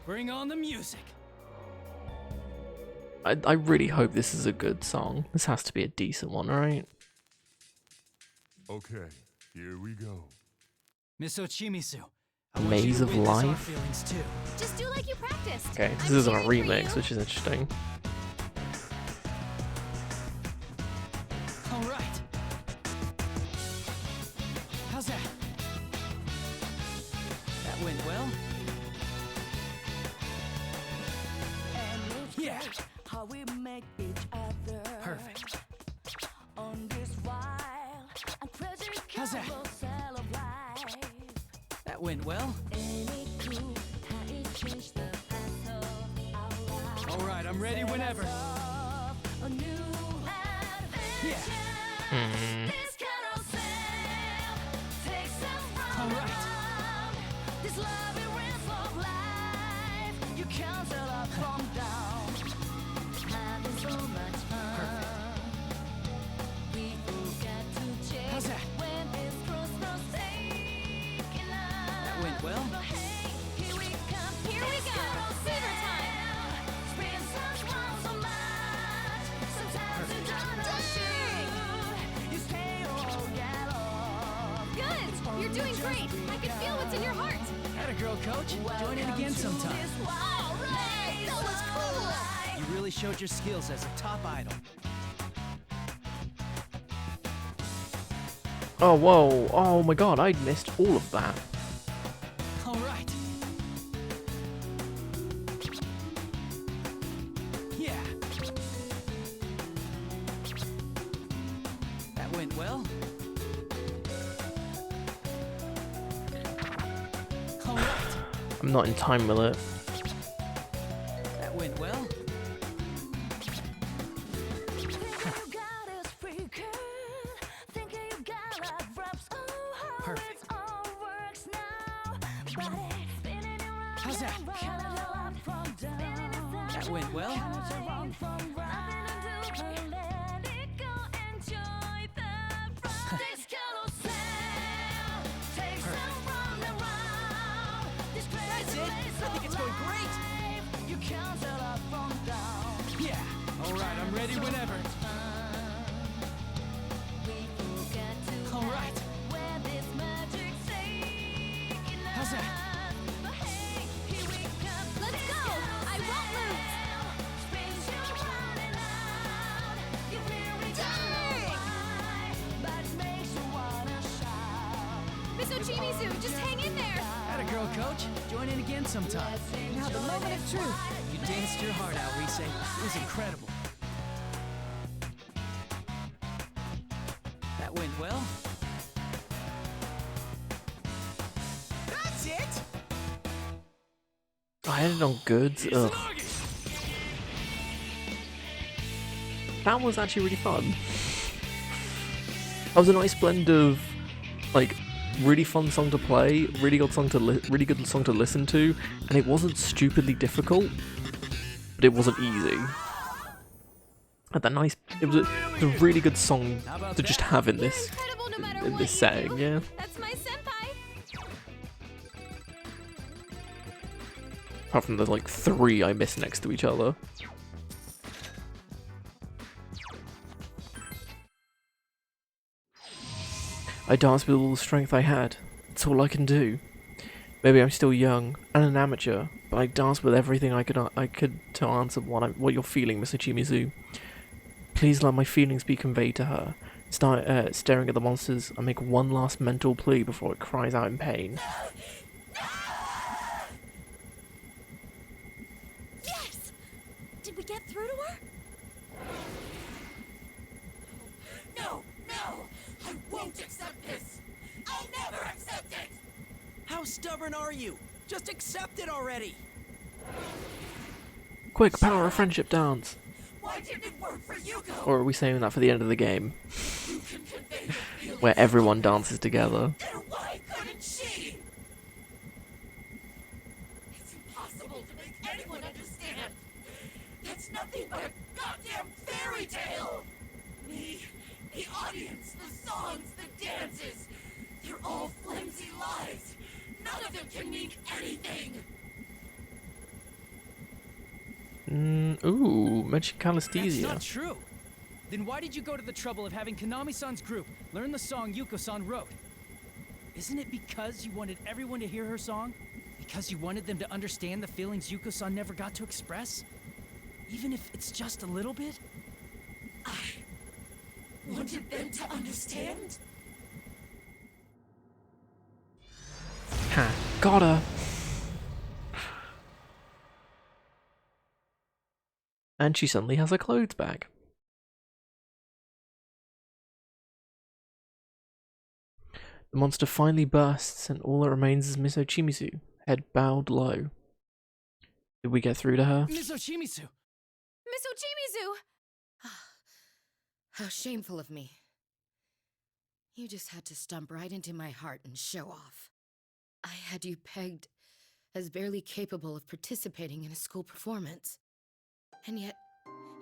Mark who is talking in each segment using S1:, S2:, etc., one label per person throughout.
S1: Bring on the music.
S2: I really hope this is a good song. This has to be a decent one, right?
S3: Okay, here we go.
S1: Miss Ochimizu, I
S2: Maze
S1: want you to
S2: of
S1: witness our
S2: Life?
S1: feelings too.
S4: Just do like you practiced.
S2: Okay, this
S4: I'm
S2: isn't a
S4: cheering for
S2: remix,
S4: you.
S2: which is interesting.
S1: All right. How's that? That went well. Yeah.
S5: How we make each other
S1: Perfect.
S5: on this wild and crazy
S1: How's that?
S5: carousel of life.
S1: That went well.
S5: Any clue how it changed the path of our lives?
S1: All right, I'm ready whenever.
S5: A new adventure.
S1: Yeah.
S5: This carousel takes us
S1: All
S5: round
S1: right.
S5: and round. This labyrinth of life, you can't tell up from down. Having so much fun. We forgot to check
S1: How's that?
S5: when it's cross taking us.
S1: That went well.
S5: But hey, here we come.
S4: Here we go. Fever time.
S5: Spin such round so much. Sometimes you don't know shoot. You stay all yellow.
S4: Good. You're doing great. I can feel what's in your heart.
S1: Atta girl, coach. Join in again sometime.
S4: All right. That was cool.
S1: You really showed your skills as a top idol.
S2: Oh, whoa. Oh my god, I missed all of that.
S1: All right. Yeah. That went well. All right.
S2: I'm not in time with it.
S1: That went well.
S5: You got us freaking, thinking you got our drops. Oh, how
S1: Perfect.
S5: it all works now. Body spinning around
S1: How's that?
S5: and round, up from down.
S1: That went well.
S5: Count around from round. Nothing to do but let it go. Enjoy the ride. This carousel takes us round and round. This
S1: That's it.
S5: place
S1: I think it's going great.
S5: you can't tell up from down.
S1: Yeah. All right, I'm ready whenever. All right. How's that?
S4: Let's go. I won't lose. Miss Ochimizu, just hang in there.
S1: Atta girl, coach. Join in again sometime.
S4: Now the moment of truth.
S1: You danced your heart out, Rise. It was incredible. That went well. That's it.
S2: I had it on goods. Ugh. That was actually really fun. That was a nice blend of, like, really fun song to play, really good song to listen to, and it wasn't stupidly difficult, but it wasn't easy. Had that nice. It was a really good song to just have in this
S4: Incredible no matter
S2: in
S4: what
S2: this
S4: you
S2: setting.
S4: do.
S2: Yeah.
S4: That's my senpai.
S2: Apart from the like 3 I missed next to each other. I danced with all the strength I had. It's all I can do. Maybe I'm still young and an amateur, but I danced with everything I could to answer what you're feeling, Mr. Chimizu. Please let my feelings be conveyed to her. Start staring at the monsters and make one last mental plea before it cries out in pain.
S4: Yes. Did we get through to her?
S5: No, no, I won't accept this. I'll never accept it.
S1: How stubborn are you? Just accept it already.
S2: Quick, power of friendship dance!
S5: Why didn't it work for Yuko?
S2: Or are we saving that for the end of the game?
S5: You can convey her feelings.
S2: Where everyone dances together.
S5: Then why couldn't she? It's impossible to make anyone understand. That's nothing but a goddamn fairy tale. Me, the audience, the songs, the dances, they're all. all flimsy lies. None of them can mean anything.
S2: Ooh, mention
S1: That's
S2: Calesthesia.
S1: not true. Then why did you go to the trouble of having Konami-san's group learn the song Yuko-san wrote? Isn't it because you wanted everyone to hear her song? Because you wanted them to understand the feelings Yuko-san never got to express? Even if it's just a little bit?
S5: Wanted them to understand?
S2: Ha, got her. And she suddenly has her clothes back. The monster finally bursts, and all that remains is Miss Ochimizu, head bowed low. Did we get through to her?
S1: Miss Ochimizu!
S4: Miss Ochimizu!
S5: How shameful of me. You just had to stomp right into my heart and show off. I had you pegged as barely capable of participating in a school performance. And yet,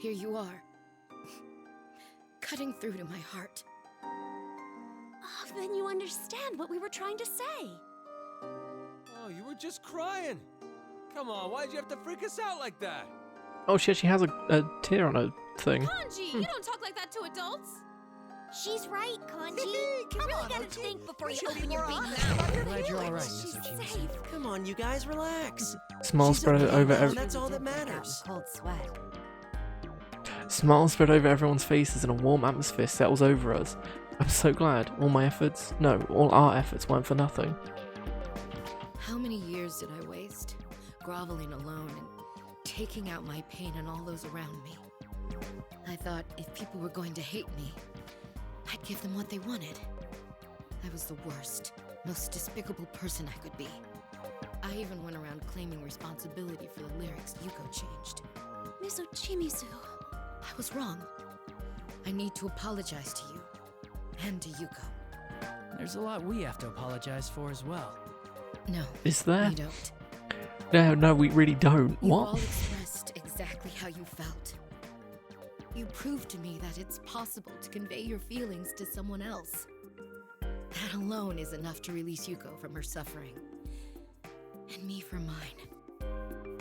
S5: here you are, cutting through to my heart.
S4: Oh, then you understand what we were trying to say.
S3: Oh, you were just crying. Come on, why'd you have to freak us out like that?
S2: Oh shit, she has a tear on her thing.
S4: Kanji, you don't talk like that to adults.
S6: She's right, Kanji. You really gotta think before you open your big
S1: I'm
S6: mouth.
S1: glad you're alright, Miss Ochimizu.
S7: Come on, you guys, relax.
S2: Smile
S7: She's
S2: spread
S7: okay
S2: over
S7: now,
S2: every
S7: That's all that matters.
S6: Cold sweat.
S2: Smile spread over everyone's faces and a warm atmosphere settles over us. I'm so glad all my efforts, no, all our efforts weren't for nothing.
S5: How many years did I waste, groveling alone and taking out my pain on all those around me? I thought if people were going to hate me, I'd give them what they wanted. I was the worst, most despicable person I could be. I even went around claiming responsibility for the lyrics Yuko changed.
S4: Miss Ochimizu.
S5: I was wrong. I need to apologize to you, and to Yuko.
S1: There's a lot we have to apologize for as well.
S5: No,
S2: Is there?
S5: we don't.
S2: No, we really don't.
S5: You all
S2: What?
S5: expressed exactly how you felt. You proved to me that it's possible to convey your feelings to someone else. That alone is enough to release Yuko from her suffering. And me from mine.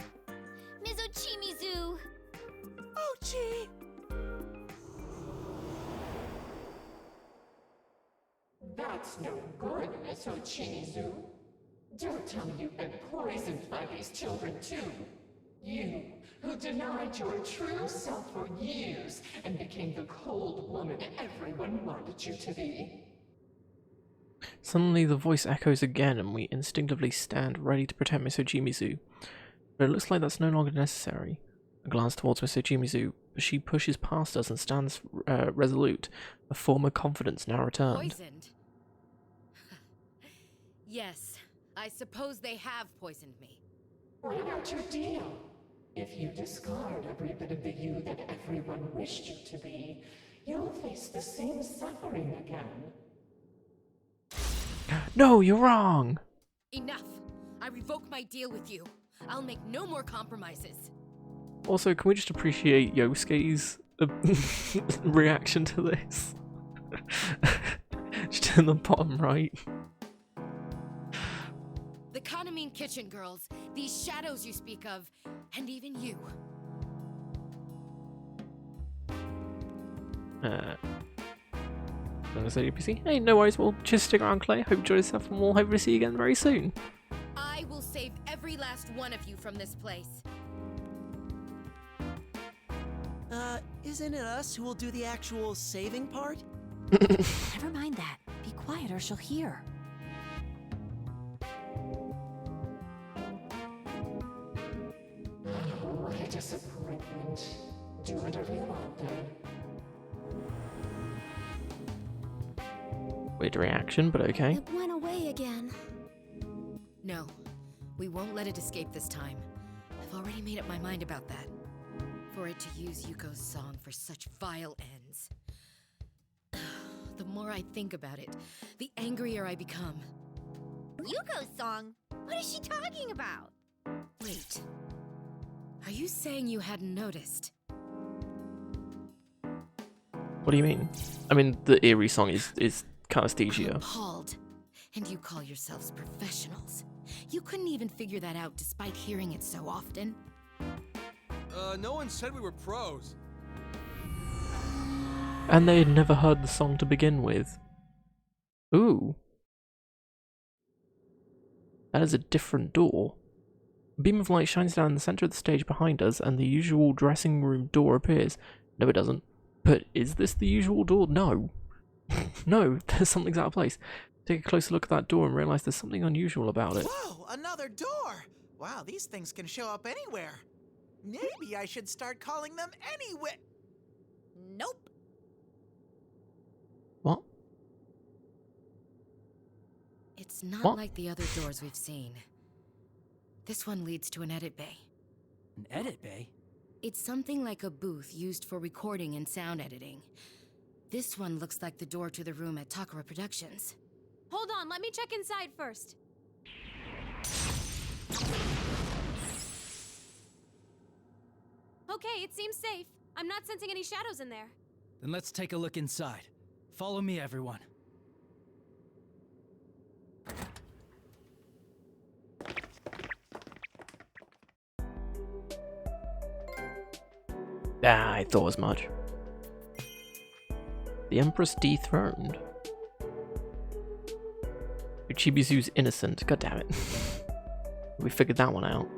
S6: Miss Ochimizu.
S7: Ochi!
S8: That's no good, Miss Ochimizu. Don't tell me you've been poisoned by these children too. You, who denied your true self for years and became the cold woman everyone wanted you to be.
S2: Suddenly the voice echoes again and we instinctively stand ready to protect Miss Ochimizu. But it looks like that's no longer necessary. I glance towards Miss Ochimizu, but she pushes past us and stands resolute, her former confidence now returned.
S5: Poisoned? Yes, I suppose they have poisoned me.
S8: What about your deal? If you discard every bit of the you that everyone wished you to be, you'll face the same suffering again.
S2: No, you're wrong!
S5: Enough! I revoke my deal with you. I'll make no more compromises.
S2: Also, can we just appreciate Yosuke's reaction to this? Just in the bottom right.
S5: The Kanamine kitchen girls, these shadows you speak of, and even you.
S2: Gonna say PC. Hey, no worries, well, just stick around, Clay. Hope you enjoyed yourself, and we'll hopefully see you again very soon.
S5: I will save every last one of you from this place.
S7: Isn't it us who will do the actual saving part?
S6: Never mind that. Be quiet or she'll hear.
S8: Oh, what a disappointment. Do whatever you want then.
S2: Weird reaction, but okay.
S4: It went away again.
S5: No, we won't let it escape this time. I've already made up my mind about that. For it to use Yuko's song for such vile ends. The more I think about it, the angrier I become.
S6: Yuko's song? What is she talking about?
S5: Wait. Are you saying you hadn't noticed?
S2: What do you mean? I mean, the eerie song is
S5: I'm
S2: Calesthesia.
S5: appalled. And you call yourselves professionals. You couldn't even figure that out despite hearing it so often.
S3: No one said we were pros.
S2: And they had never heard the song to begin with. Ooh. That is a different door. A beam of light shines down in the center of the stage behind us, and the usual dressing room door appears. No, it doesn't. But is this the usual door? No. No, there's something's out of place. Take a closer look at that door and realize there's something unusual about it.
S9: Whoa, another door! Wow, these things can show up anywhere. Maybe I should start calling them anyway.
S6: Nope.
S2: What?
S5: It's not
S2: What?
S5: like the other doors we've seen. This one leads to an edit bay.
S1: An edit bay?
S5: It's something like a booth used for recording and sound editing. This one looks like the door to the room at Takara Productions.
S4: Hold on, let me check inside first. Okay, it seems safe. I'm not sensing any shadows in there.
S1: Then let's take a look inside. Follow me, everyone.
S2: Ah, I thought as much. The Empress dethroned. Uchibizu's innocent. God damn it. We figured that one out.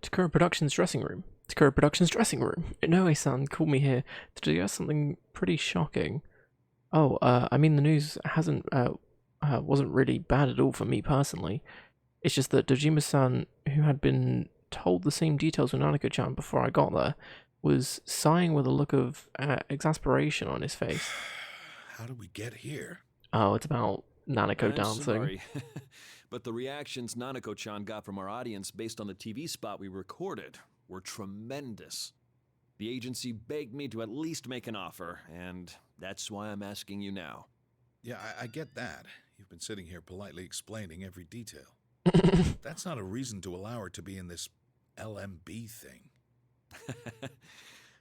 S2: Takura Productions dressing room. Takura Productions dressing room. Inoue-san called me here to discuss something pretty shocking. Oh, I mean the news wasn't really bad at all for me personally. It's just that Dojima-san, who had been told the same details with Nanako-chan before I got there, was sighing with a look of exasperation on his face.
S10: How did we get here?
S2: Oh, it's about Nanako
S11: I'm
S2: dancing.
S11: sorry, but the reactions Nanako-chan got from our audience based on the TV spot we recorded were tremendous. The agency begged me to at least make an offer, and that's why I'm asking you now.
S10: Yeah, I get that. You've been sitting here politely explaining every detail. That's not a reason to allow her to be in this LMB thing.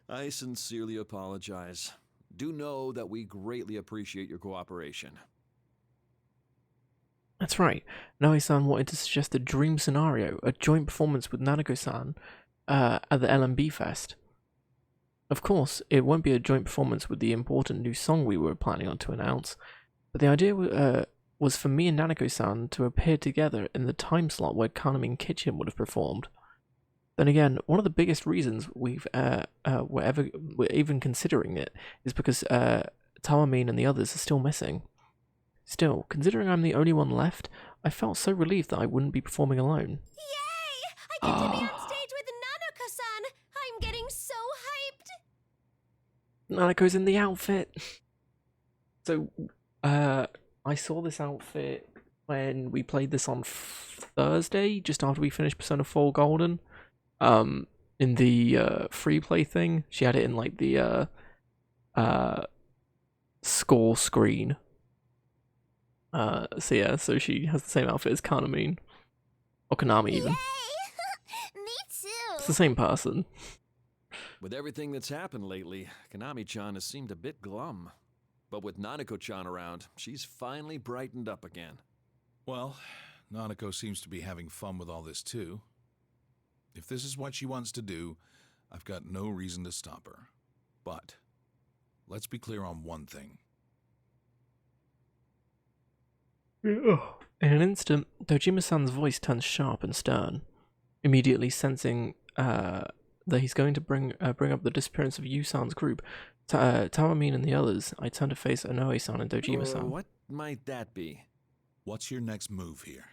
S11: I sincerely apologize. Do know that we greatly appreciate your cooperation.
S2: That's right. Noe-san wanted to suggest a dream scenario, a joint performance with Nanako-san at the LMB Fest. Of course, it won't be a joint performance with the important new song we were planning on to announce, but the idea was for me and Nanako-san to appear together in the time slot where Kaname Kitchen would have performed. Then again, one of the biggest reasons we're even considering it is because Tawamin and the others are still missing. Still, considering I'm the only one left, I felt so relieved that I wouldn't be performing alone.
S6: Yay! I get to be on stage with Nanako-san! I'm getting so hyped!
S2: Nanako's in the outfit! So, I saw this outfit when we played this on Thursday, just after we finished Persona 4 Golden. In the free play thing, she had it in like the score screen. So yeah, so she has the same outfit as Kaname, or Kaname even.
S6: Yay! Me too!
S2: It's the same person.
S11: With everything that's happened lately, Kaname-chan has seemed a bit glum. But with Nanako-chan around, she's finally brightened up again.
S10: Well, Nanako seems to be having fun with all this too. If this is what she wants to do, I've got no reason to stop her. But let's be clear on one thing.
S2: In an instant, Dojima-san's voice turns sharp and stern, immediately sensing that he's going to bring up the disappearance of Yu-san's group. Tawamin and the others, I turn to face Inoue-san and Dojima-san.
S11: What might that be?
S10: What's your next move here?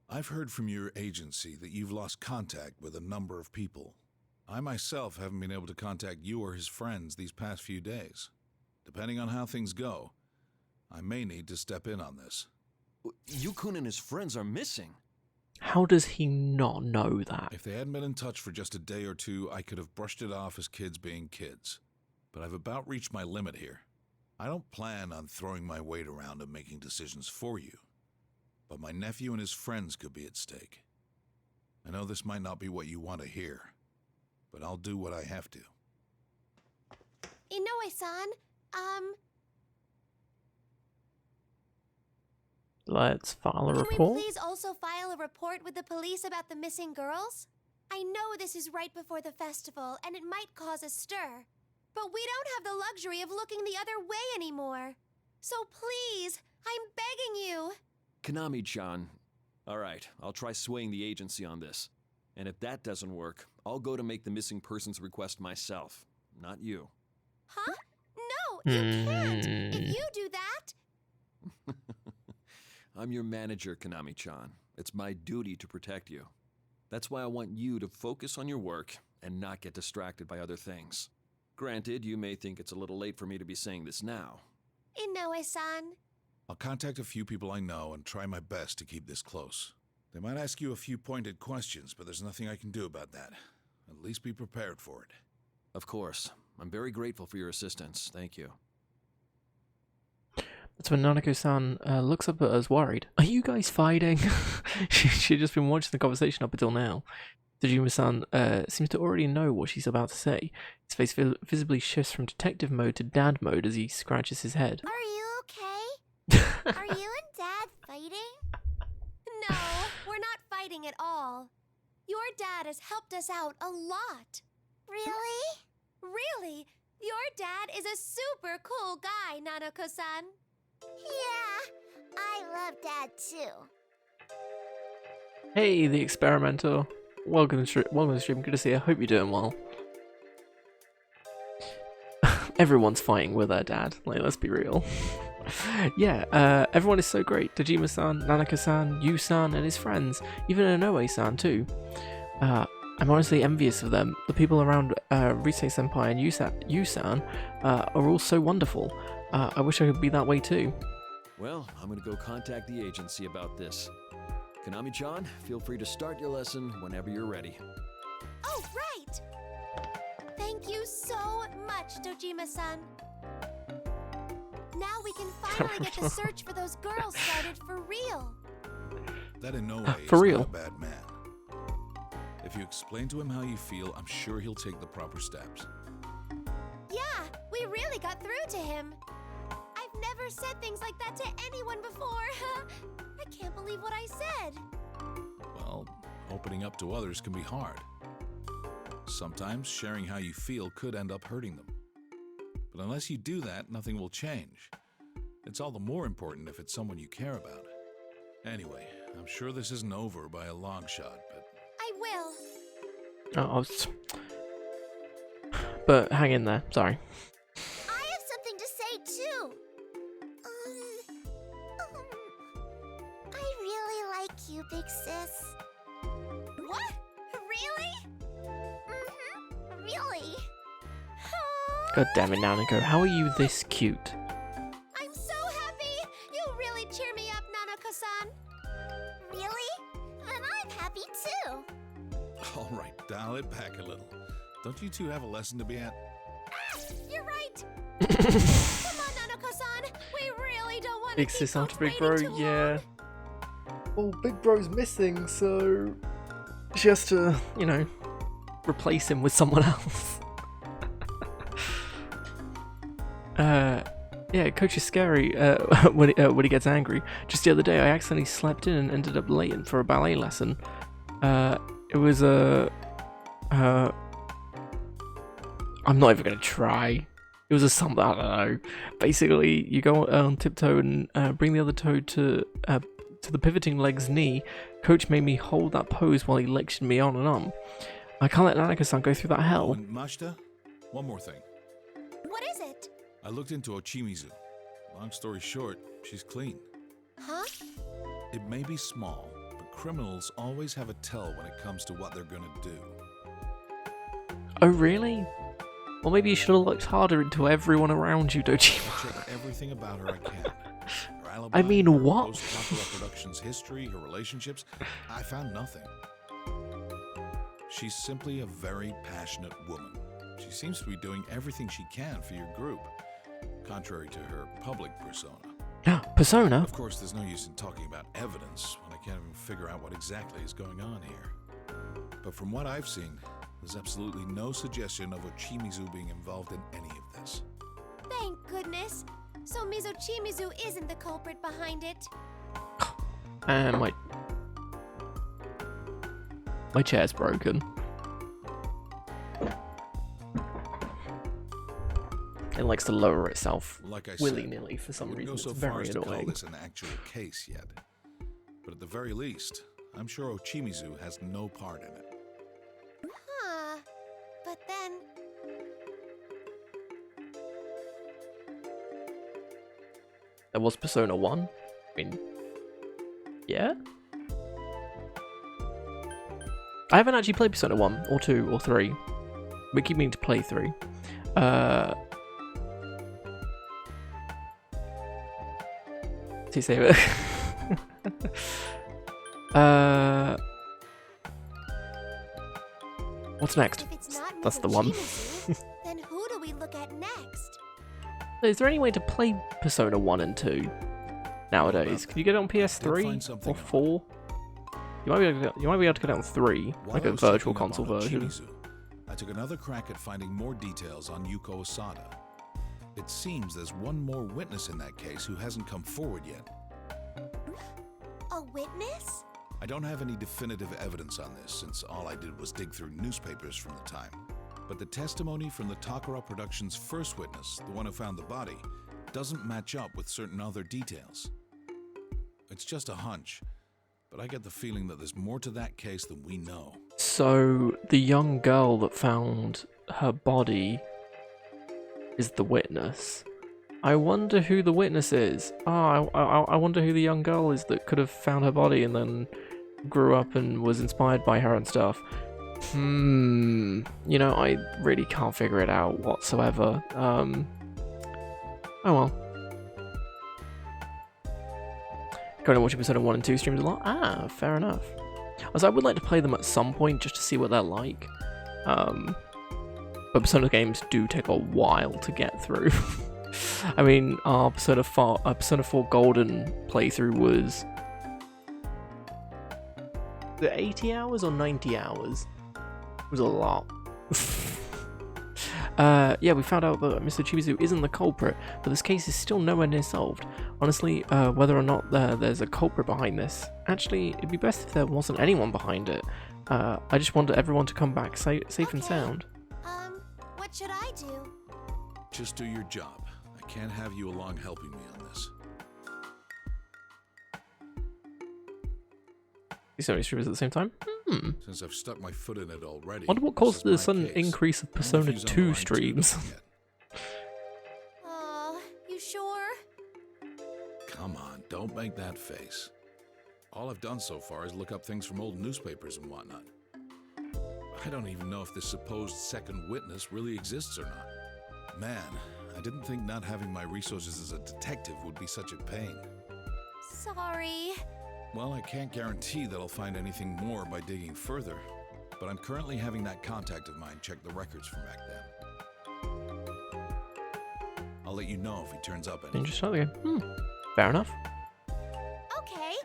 S10: I've heard from your agency that you've lost contact with a number of people. I myself haven't been able to contact you or his friends these past few days. Depending on how things go, I may need to step in on this.
S11: Yukun and his friends are missing.
S2: How does he not know that?
S10: If they hadn't been in touch for just a day or two, I could have brushed it off as kids being kids. But I've about reached my limit here. I don't plan on throwing my weight around and making decisions for you. But my nephew and his friends could be at stake. I know this might not be what you want to hear, but I'll do what I have to.
S6: Inoue-san,
S2: Let's file a
S6: Can
S2: report.
S6: we please also file a report with the police about the missing girls? I know this is right before the festival, and it might cause a stir. But we don't have the luxury of looking the other way anymore. So please, I'm begging you.
S11: Konami-chan. Alright, I'll try swaying the agency on this. And if that doesn't work, I'll go to make the missing persons request myself. Not you.
S6: Huh? No, you can't. If you do that...
S11: I'm your manager, Konami-chan. It's my duty to protect you. That's why I want you to focus on your work and not get distracted by other things. Granted, you may think it's a little late for me to be saying this now.
S6: Inoue-san.
S10: I'll contact a few people I know and try my best to keep this close. They might ask you a few pointed questions, but there's nothing I can do about that. At least be prepared for it.
S11: Of course. I'm very grateful for your assistance. Thank you.
S2: That's when Nanako-san looks up at us worried. Are you guys fighting? She'd just been watching the conversation up until now. Dejima-san seems to already know what she's about to say. His face visibly shifts from detective mode to dad mode as he scratches his head.
S6: Are you okay? Are you and Dad fighting? No, we're not fighting at all. Your dad has helped us out a lot. Really? Really? Your dad is a super cool guy, Nanako-san.
S4: Yeah, I love Dad too.
S2: Hey, the experimenter. Welcome to the stream. Good to see you. I hope you're doing well. Everyone's fighting with their dad. Like, let's be real. Yeah, everyone is so great. Dejima-san, Nanako-san, Yu-san, and his friends. Even Inoue-san too. I'm honestly envious of them. The people around Risei-senpai and Yu-san are all so wonderful. I wish I could be that way too.
S11: Well, I'm gonna go contact the agency about this. Konami-chan, feel free to start your lesson whenever you're ready.
S6: Oh, right! Thank you so much, Dojima-san. Now we can finally get the search for those girls started for real.
S10: That Inoue
S2: For
S10: is
S2: real?
S10: not a bad man. If you explain to him how you feel, I'm sure he'll take the proper steps.
S6: Yeah, we really got through to him. I've never said things like that to anyone before. I can't believe what I said.
S10: Well, opening up to others can be hard. Sometimes sharing how you feel could end up hurting them. But unless you do that, nothing will change. It's all the more important if it's someone you care about. Anyway, I'm sure this isn't over by a long shot, but...
S6: I will.
S2: Oh, but hang in there. Sorry.
S6: I have something to say too.
S4: I really like you, big sis.
S6: What? Really?
S4: Mm-hmm. Really?
S2: God damn it, Nanako. How are you this cute?
S6: I'm so happy! You really cheer me up, Nanako-san.
S4: Really? Then I'm happy too.
S10: All right, dial it back a little. Don't you two have a lesson to be at?
S6: Ah, you're right. Come on, Nanako-san. We really don't want to
S2: Big
S6: keep
S2: sis after
S6: folks
S2: big bro,
S6: waiting too
S2: yeah.
S6: long.
S2: Well, big bro's missing, so she has to, you know, replace him with someone else. Yeah, Coach is scary when he gets angry. Just the other day, I accidentally slept in and ended up late for a ballet lesson. It was a... I'm not even gonna try. It was a something, I don't know. Basically, you go on tiptoe and bring the other toe to the pivoting leg's knee. Coach made me hold that pose while he lectured me on and on. I can't let Nanako-san go through that hell.
S10: And Mashita, one more thing.
S6: What is it?
S10: I looked into Ochimizu. Long story short, she's clean.
S6: Huh?
S10: It may be small, but criminals always have a tell when it comes to what they're gonna do.
S2: Oh, really? Well, maybe you should have looked harder into everyone around you, Dojima.
S10: Check everything about her I can. Her alibi,
S2: I mean,
S10: her
S2: what?
S10: post-opera production's history, her relationships. I found nothing. She's simply a very passionate woman. She seems to be doing everything she can for your group, contrary to her public persona.
S2: Persona?
S10: Of course, there's no use in talking about evidence when I can't even figure out what exactly is going on here. But from what I've seen, there's absolutely no suggestion of Ochimizu being involved in any of this.
S6: Thank goodness. So Mizochimizu isn't the culprit behind it.
S2: And my chair's broken. It likes to lower itself
S10: Like I
S2: willy-nilly
S10: said,
S2: for some
S10: I wouldn't
S2: reason.
S10: go
S2: It's
S10: so far
S2: very
S10: as to call
S2: annoying.
S10: this an actual case yet. But at the very least, I'm sure Ochimizu has no part in it.
S6: Huh. But then,
S2: There was Persona 1. I mean, yeah? I haven't actually played Persona 1, or 2, or 3. We keep meaning to play 3. See, save it. What's next?
S6: if it's not
S2: That's
S6: Miss
S2: the one.
S6: Ochimizu, then who do we look at next?
S2: Is there any way to play Persona 1 and 2 nowadays? Can you get it on PS3 or 4? You might be able to get it on 3,
S10: While
S2: like
S10: I
S2: a
S10: was
S2: virtual
S10: checking up
S2: console
S10: on
S2: version.
S10: Ochimizu, I took another crack at finding more details on Yuko Osada. It seems there's one more witness in that case who hasn't come forward yet.
S6: A witness?
S10: I don't have any definitive evidence on this, since all I did was dig through newspapers from the time. But the testimony from the Takara Productions' first witness, the one who found the body, doesn't match up with certain other details. It's just a hunch, but I get the feeling that there's more to that case than we know.
S2: So, the young girl that found her body is the witness. I wonder who the witness is. I wonder who the young girl is that could have found her body and then grew up and was inspired by her and stuff. You know, I really can't figure it out whatsoever. Oh well. Going to watch Persona 1 and 2 streams a lot? Ah, fair enough. As I would like to play them at some point just to see what they're like. But Persona games do take a while to get through. I mean, our Persona 4 Golden playthrough was... Was it 80 hours or 90 hours? It was a lot. Yeah, we found out that Mr. Ochimizu isn't the culprit, but this case is still nowhere near solved. Honestly, whether or not there's a culprit behind this, actually, it'd be best if there wasn't anyone behind it. I just want everyone to come back safe and sound.
S6: What should I do?
S10: Just do your job. I can't have you along helping me on this.
S2: These so many streamers at the same time?
S10: Since I've stuck my foot in it already.
S2: Wonder what caused the sudden increase of Persona 2 streams.
S6: You sure?
S10: Come on, don't make that face. All I've done so far is look up things from old newspapers and whatnot. I don't even know if this supposed second witness really exists or not. Man, I didn't think not having my resources as a detective would be such a pain.
S6: Sorry.
S10: Well, I can't guarantee that I'll find anything more by digging further, but I'm currently having that contact of mine check the records from back then. I'll let you know if he turns up anything.
S2: Interesting. Fair enough.
S6: Okay,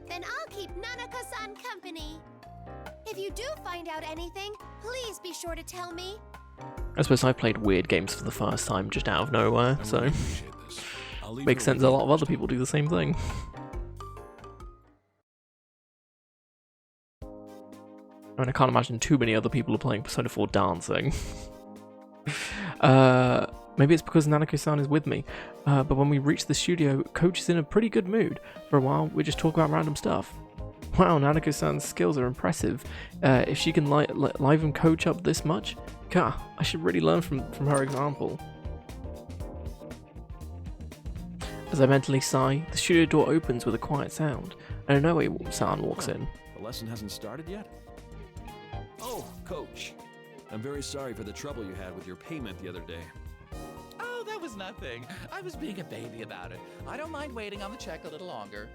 S6: then I'll keep Nanako-san company. If you do find out anything, please be sure to tell me.
S2: I suppose I played weird games for the first time just out of nowhere, so makes sense a lot of other people do the same thing. I mean, I can't imagine too many other people are playing Persona 4 dancing. Maybe it's because Nanako-san is with me, but when we reach the studio, Coach is in a pretty good mood. For a while, we just talk about random stuff. Wow, Nanako-san's skills are impressive. If she can liven Coach up this much, God, I should really learn from her example. As I mentally sigh, the studio door opens with a quiet sound, and Inoue-san walks in.
S11: The lesson hasn't started yet? Oh, Coach. I'm very sorry for the trouble you had with your payment the other day.
S12: Oh, that was nothing. I was being a baby about it. I don't mind waiting on the check a little longer.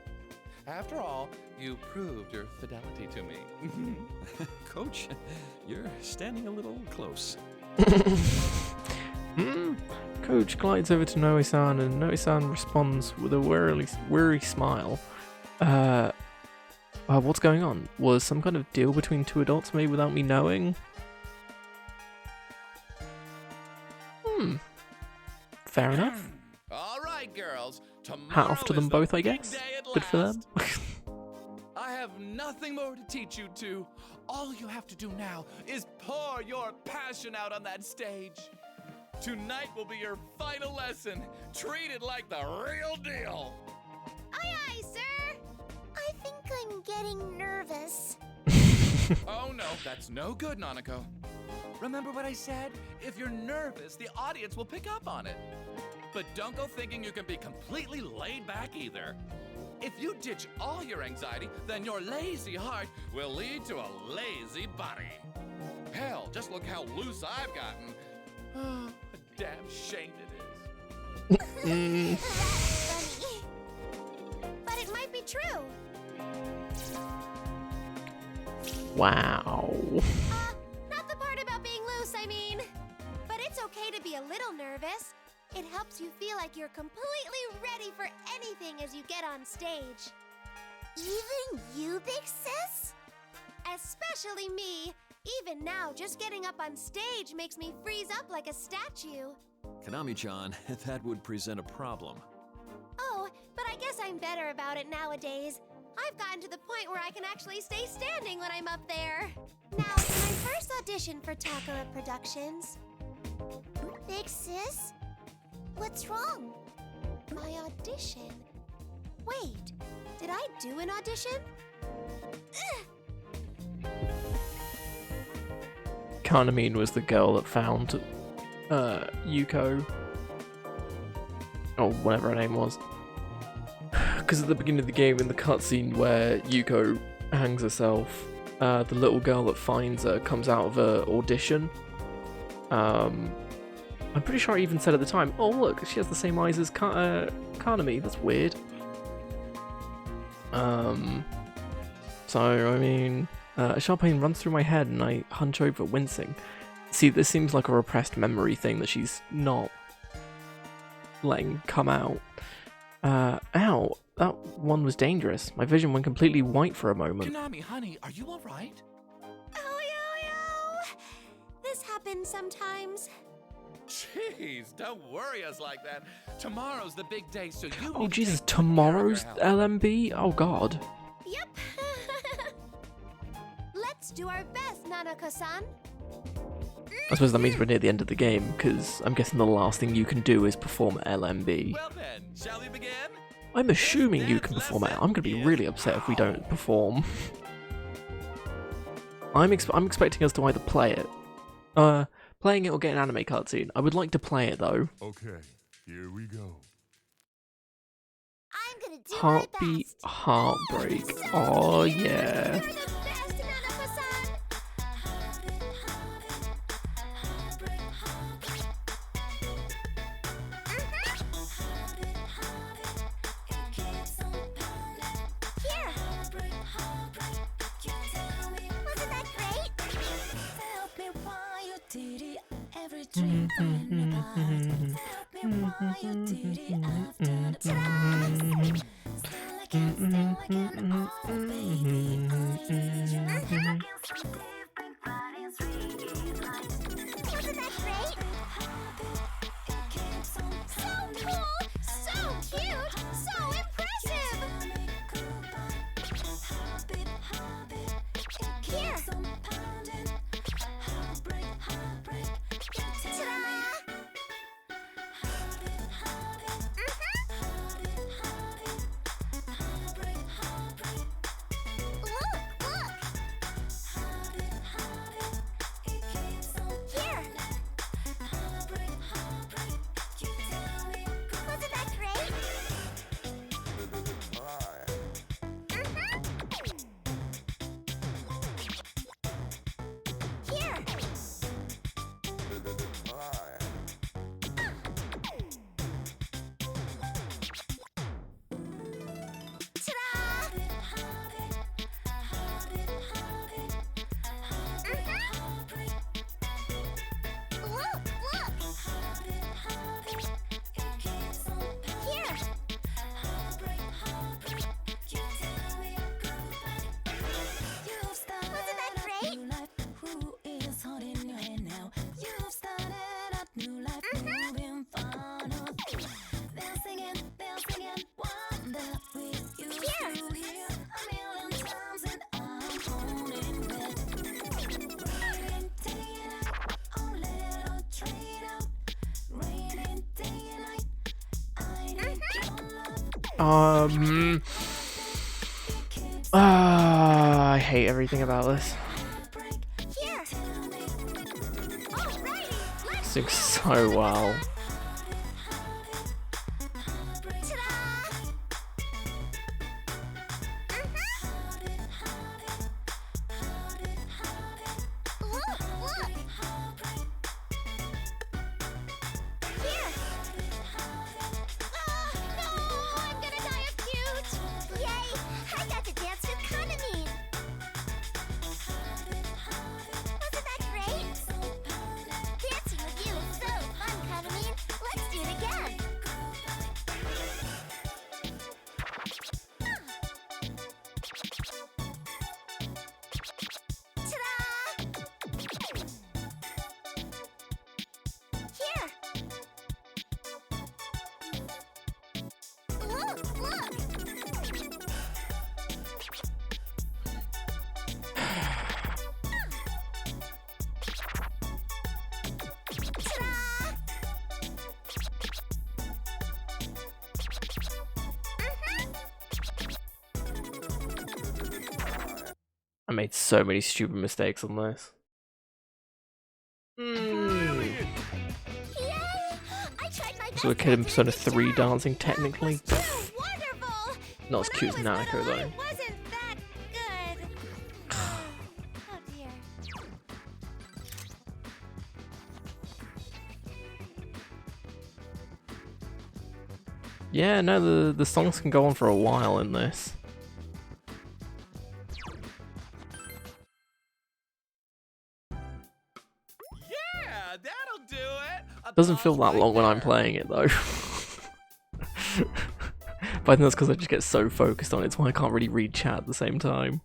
S12: After all, you proved your fidelity to me.
S11: Coach, you're standing a little close.
S2: Coach glides over to Inoue-san, and Inoue-san responds with a weary smile. What's going on? Was some kind of deal between two adults made without me knowing? Fair enough.
S12: All right, girls.
S2: Hat off to them both, I guess. Good for them.
S12: have nothing more to teach you two. All you have to do now is pour your passion out on that stage. Tonight will be your final lesson. Treat it like the real deal.
S6: Aye, aye, sir. I think I'm getting nervous.
S12: Oh no, that's no good, Nanako. Remember what I said? If you're nervous, the audience will pick up on it. But don't go thinking you can be completely laid back either. If you ditch all your anxiety, then your lazy heart will lead to a lazy body. Hell, just look how loose I've gotten. Oh, a damn shame it is.
S6: That's funny. But it might be true.
S2: Wow.
S6: Not the part about being loose, I mean. But it's okay to be a little nervous. It helps you feel like you're completely ready for anything as you get on stage. Even you, big sis? Especially me. Even now, just getting up on stage makes me freeze up like a statue.
S11: Konami-chan, that would present a problem.
S6: Oh, but I guess I'm better about it nowadays. I've gotten to the point where I can actually stay standing when I'm up there. Now, it's my first audition for Takara Productions. Big sis? What's wrong? My audition? Wait, did I do an audition?
S2: Kanamine was the girl that found Yuko, or whatever her name was. Because at the beginning of the game, in the cutscene where Yuko hangs herself, the little girl that finds her comes out of her audition. I'm pretty sure I even said at the time, oh look, she has the same eyes as Kanami, that's weird. So, I mean, a sharp pain runs through my head and I hunch over, wincing. See, this seems like a repressed memory thing that she's not letting come out. Ow, that one was dangerous. My vision went completely white for a moment.
S12: Konami, honey, are you alright?
S6: Oh. This happens sometimes.
S12: Jeez, don't worry us like that. Tomorrow's the big day, so you
S2: Oh
S12: need to
S2: Jesus,
S12: take good care of
S2: tomorrow's
S12: your health.
S2: LMB? Oh god.
S6: Yep. Let's do our best, Nanako-san.
S2: I suppose that means we're near the end of the game, because I'm guessing the last thing you can do is perform LMB.
S12: Well then, shall we begin?
S2: I'm assuming you can perform it. I'm going to be really upset if we don't perform. I'm expecting us to either play it. Playing it or get an anime cutscene. I would like to play it though.
S13: Okay, here we go.
S6: I'm gonna do
S2: Heartbeat,
S6: my best.
S2: heartbreak. Oh yeah.
S6: You're the best, Nanako-san. Here. Wasn't that great?
S5: Tell me why you did it. Every dream in the past. Tell me why you did it after the past. Still I can't oh baby.
S6: Wasn't that great? So cool, so cute, so impressive. Here. Ta-da!
S2: I hate everything about this.
S6: Here. Alrighty, let's
S2: Sings so well.
S6: Look, look. Here. Oh, no, I'm gonna die of cute. Yay, I got to dance with Kanamine. Wasn't that great? Dancing with you is so fun, Kanamine. Let's do it again. Ta-da! Here. Look, look. Ta-da!
S2: I made so many stupid mistakes on this.
S6: Yay! I tried my best.
S2: So a kid in Persona 3 dancing technically.
S6: Wonderful.
S2: Not as cute as Nanako though.
S6: It wasn't that good. Oh dear.
S2: Yeah, no, the songs can go on for a while in this.
S12: Yeah, that'll do it.
S2: Doesn't feel that long when I'm playing it though. But I think that's because I just get so focused on it, it's why I can't really read chat at the same time.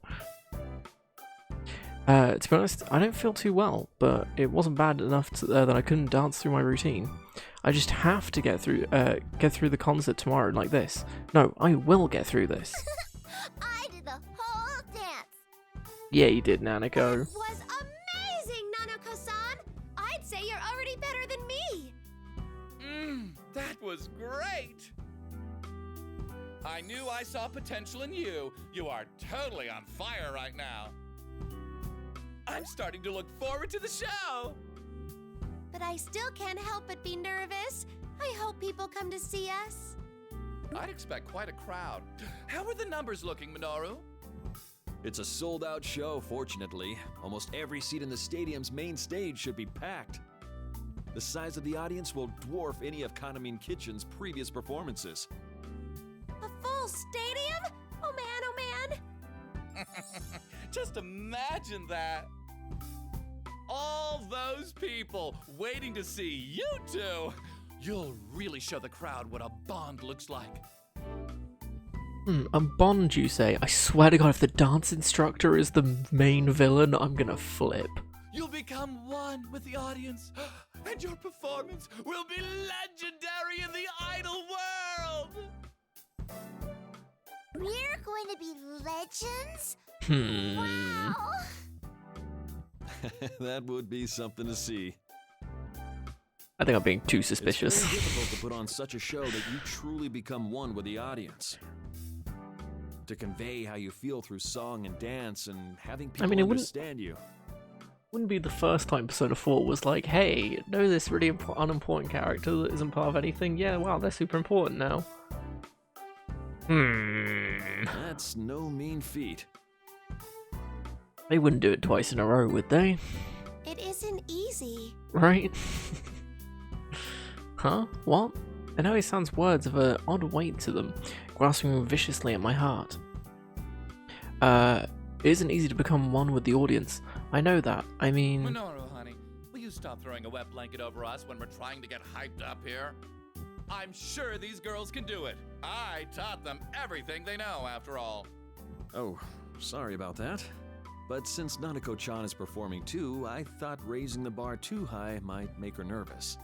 S2: To be honest, I don't feel too well, but it wasn't bad enough that I couldn't dance through my routine. I just have to get through the concert tomorrow like this. No, I will get through this.
S6: I did the whole dance.
S2: Yeah, you did, Nanako.
S6: That was amazing, Nanako-san. I'd say you're already better than me.
S12: That was great. I knew I saw potential in you. You are totally on fire right now. I'm starting to look forward to the show.
S6: But I still can't help but be nervous. I hope people come to see us.
S12: I'd expect quite a crowd. How are the numbers looking, Minoru?
S11: It's a sold-out show, fortunately. Almost every seat in the stadium's main stage should be packed. The size of the audience will dwarf any of Kanamine Kitchen's previous performances.
S6: A full stadium? Oh man, oh man.
S12: Just imagine that. All those people waiting to see you two. You'll really show the crowd what a bond looks like.
S2: A Bond, you say? I swear to God, if the dance instructor is the main villain, I'm gonna flip.
S12: You'll become one with the audience, and your performance will be legendary in the idol world!
S6: We're going to be legends?
S2: Wow!
S11: That would be something to see.
S2: I think I'm being too suspicious.
S11: It's very difficult to put on such a show that you truly become one with the audience. To convey how you feel through song and dance and having people understand you.
S2: Wouldn't be the first time Persona 4 was like, hey, know this really unimportant character that isn't part of anything? Yeah, wow, they're super important now.
S11: That's no mean feat.
S2: They wouldn't do it twice in a row, would they?
S6: It isn't easy.
S2: Right? Huh? What? I know it sounds words of an odd weight to them, grasping viciously at my heart. It isn't easy to become one with the audience. I know that. I mean...
S12: Minoru, honey, will you stop throwing a wet blanket over us when we're trying to get hyped up here? I'm sure these girls can do it. I taught them everything they know, after all.
S11: Oh, sorry about that. But since Nanako-chan is performing too, I thought raising the bar too high might make her nervous.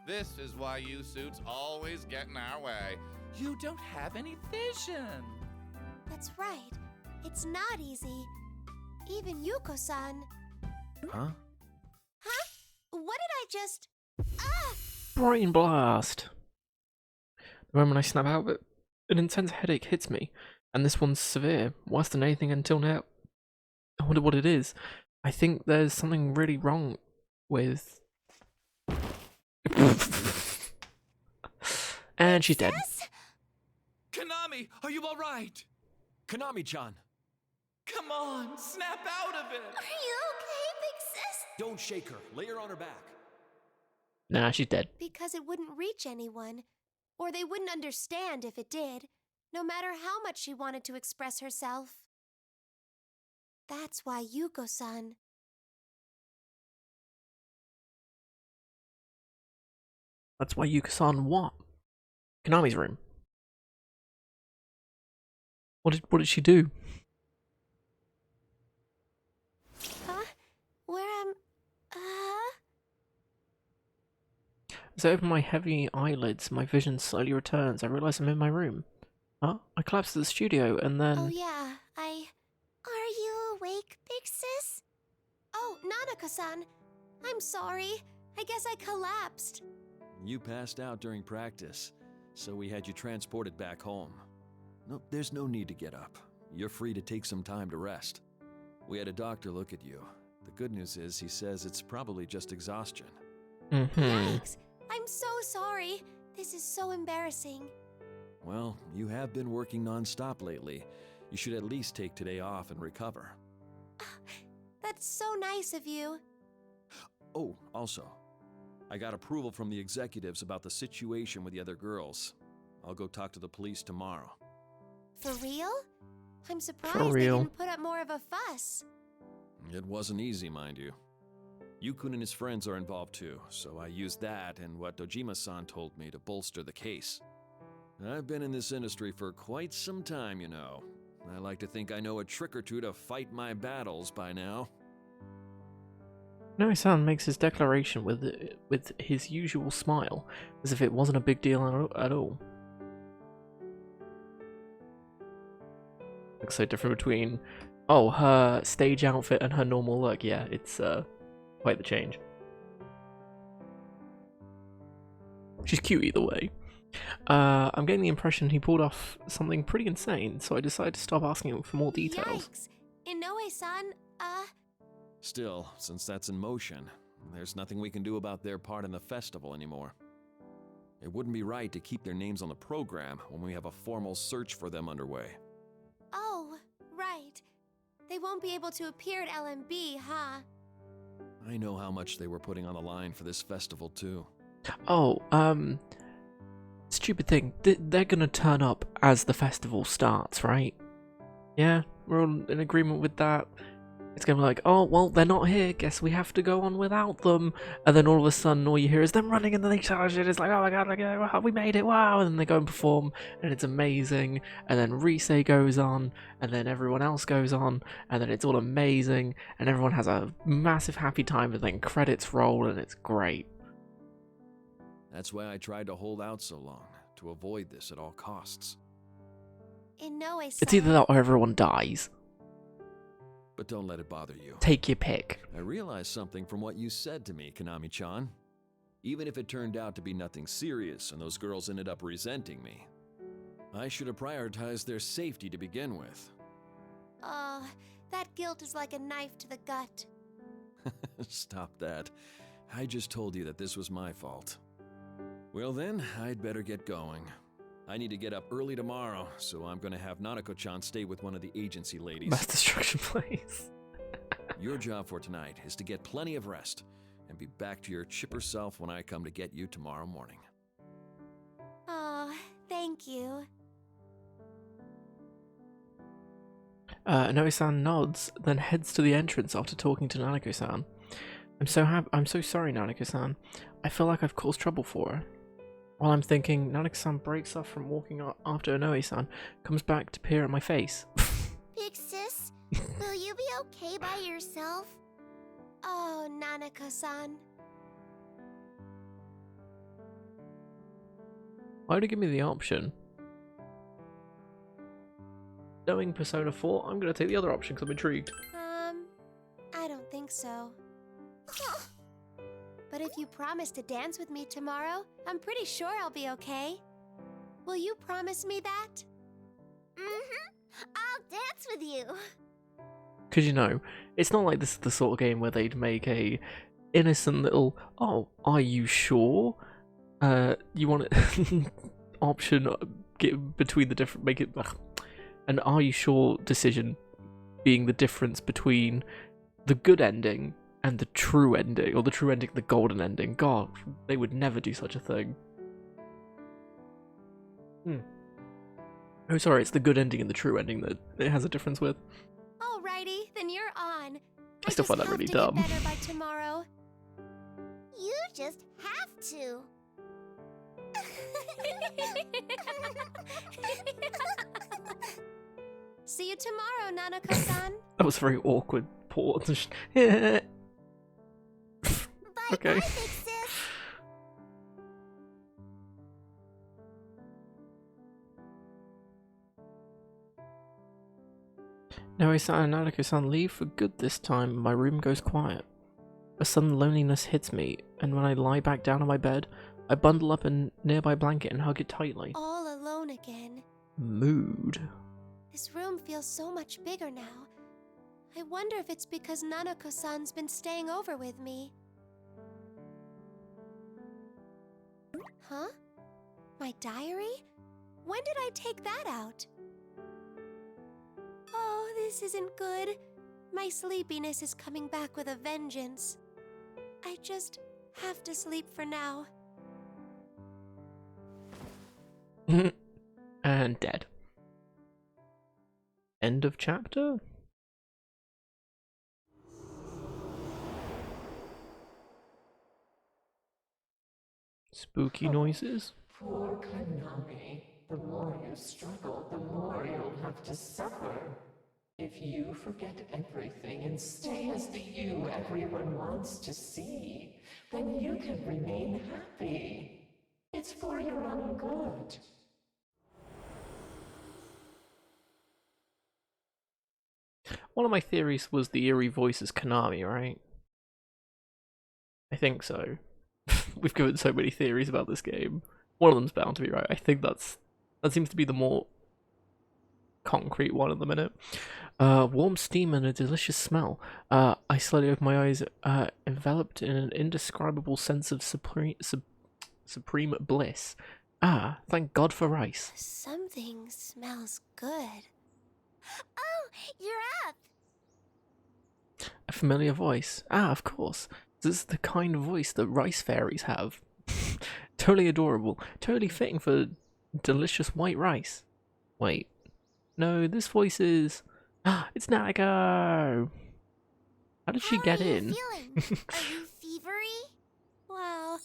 S12: This is why you suits always get in our way. You don't have any vision.
S6: That's right. It's not easy. Even Yuko-san.
S11: Huh?
S6: Huh? What did I just... Ah!
S2: Brain blast! The moment I snap out of it, an intense headache hits me, and this one's severe, worse than anything until now. I wonder what it is. I think there's something really wrong with... And she's dead.
S12: Konami, are you alright?
S11: Konami-chan!
S12: Come on, snap out of it!
S6: Are you okay, Big Sis?
S11: Don't shake her. Lay her on her back.
S2: Nah, she's dead.
S6: Because it wouldn't reach anyone. Or they wouldn't understand if it did, no matter how much she wanted to express herself. That's why Yuko-san...
S2: That's why Yuka-san what? Konami's room. What did she do?
S6: Huh? Where am...
S2: As I open my heavy eyelids, my vision slowly returns. I realize I'm in my room. Huh? I collapse to the studio and then...
S6: Oh yeah, Are you awake, Big Sis? Oh, Nanako-san. I'm sorry. I guess I collapsed.
S11: You passed out during practice, so we had you transported back home. No, there's no need to get up. You're free to take some time to rest. We had a doctor look at you. The good news is he says it's probably just exhaustion.
S6: Yikes. I'm so sorry. This is so embarrassing.
S11: Well, you have been working non-stop lately. You should at least take today off and recover.
S6: That's so nice of you.
S11: Oh, also, I got approval from the executives about the situation with the other girls. I'll go talk to the police tomorrow.
S6: For real? I'm surprised
S2: For
S6: they
S2: real.
S6: didn't put up more of a fuss.
S11: It wasn't easy, mind you. Yukun and his friends are involved too, so I used that and what Dojima-san told me to bolster the case. I've been in this industry for quite some time, you know. I like to think I know a trick or two to fight my battles by now.
S2: Noe-san makes his declaration with his usual smile, as if it wasn't a big deal at all. Looks so different between, oh, her stage outfit and her normal look. Yeah, it's quite the change. She's cute either way. I'm getting the impression he pulled off something pretty insane, so I decided to stop asking him for more details.
S6: Yikes. Inoue-san,
S11: Still, since that's in motion, there's nothing we can do about their part in the festival anymore. It wouldn't be right to keep their names on the program when we have a formal search for them underway.
S6: Oh, right. They won't be able to appear at LMB, huh?
S11: I know how much they were putting on the line for this festival too.
S2: Oh, stupid thing. They're gonna turn up as the festival starts, right? Yeah, we're all in agreement with that. It's gonna be like, oh, well, they're not here, guess we have to go on without them. And then all of a sudden, all you hear is them running and then they charge it. It's like, oh my god, like, wow, we made it, wow. And then they go and perform, and it's amazing. And then Risei goes on, and then everyone else goes on, and then it's all amazing. And everyone has a massive happy time, and then credits roll, and it's great.
S11: That's why I tried to hold out so long, to avoid this at all costs.
S6: Inoue-san.
S2: It's either that or everyone dies.
S11: But don't let it bother you.
S2: Take your pick.
S11: I realized something from what you said to me, Konami-chan. Even if it turned out to be nothing serious and those girls ended up resenting me, I should have prioritized their safety to begin with.
S6: That guilt is like a knife to the gut.
S11: Stop that. I just told you that this was my fault. Well then, I'd better get going. I need to get up early tomorrow, so I'm gonna have Nanako-chan stay with one of the agency ladies.
S2: Mass destruction place.
S11: Your job for tonight is to get plenty of rest and be back to your chipper self when I come to get you tomorrow morning.
S6: Oh, thank you.
S2: Inoue-san nods, then heads to the entrance after talking to Nanako-san. I'm so sorry, Nanako-san. I feel like I've caused trouble for her. While I'm thinking, Nanako-san breaks off from walking after Inoue-san, comes back to peer at my face.
S6: Big Sis, will you be okay by yourself? Oh, Nanako-san.
S2: Why would you give me the option? Knowing Persona 4, I'm going to take the other option because I'm intrigued.
S6: I don't think so. But if you promise to dance with me tomorrow, I'm pretty sure I'll be okay. Will you promise me that? Mm-hmm. I'll dance with you.
S2: Because, you know, it's not like this is the sort of game where they'd make a innocent little, oh, are you sure? You want it option get between the different, make it an are you sure decision being the difference between the good ending and the true ending, or the true ending, the golden ending. God, they would never do such a thing. Oh, sorry, it's the good ending and the true ending that it has a difference with.
S6: Alrighty, then you're on.
S2: I still find that really dumb.
S6: Get better by tomorrow. You just have to. See you tomorrow, Nanako-san.
S2: That was a very awkward pause. Okay.
S6: Bye, big sis.
S2: Naoi-san and Nanako-san leave for good this time. My room goes quiet. A sudden loneliness hits me, and when I lie back down on my bed, I bundle up a nearby blanket and hug it tightly.
S6: All alone again.
S2: Mood.
S6: This room feels so much bigger now. I wonder if it's because Nanako-san's been staying over with me. Huh? My diary? When did I take that out? Oh, this isn't good. My sleepiness is coming back with a vengeance. I just have to sleep for now.
S2: And dead. End of chapter? Spooky noises?
S8: Poor Konami. The more you struggle, the more you'll have to suffer. If you forget everything and stay as the you everyone wants to see, then you can remain happy. It's for your own good.
S2: One of my theories was the eerie voice is Konami, right? I think so. We've given so many theories about this game. One of them's bound to be right. I think that seems to be the more concrete one at the minute. Warm steam and a delicious smell. I slowly opened my eyes, enveloped in an indescribable sense of supreme bliss. Ah, thank God for rice.
S6: Something smells good. Oh, you're up!
S2: A familiar voice. Ah, of course. This is the kind of voice that rice fairies have. Totally adorable. Totally fitting for delicious white rice. Wait. No, this voice is... Ah, it's Nanako! How did she get in?
S6: Feeling? Are you fevery? Wow,